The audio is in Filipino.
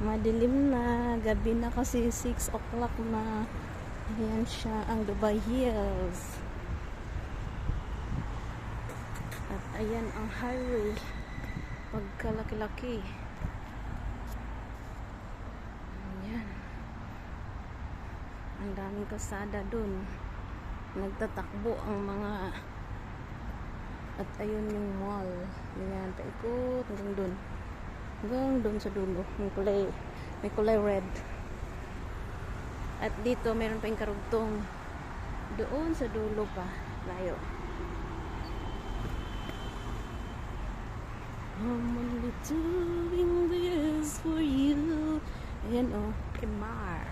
Madilim na. Gabi na kasi 6 o'clock na. Ayan siya, ang Dubai Hills. At ayan ang highway. Pagkalaki-laki. Ayan. Ang daming kalsada dun. Nagtatakbo ang mga. At ayun yung mall. Ayan, paikot hanggang dun. Hanggang dun sa dulo. May kulay red. At dito, mayroon pa yung karugtong. Doon sa dulo pa. Layo. I'm only doing this for you. Ayan o. Kemar.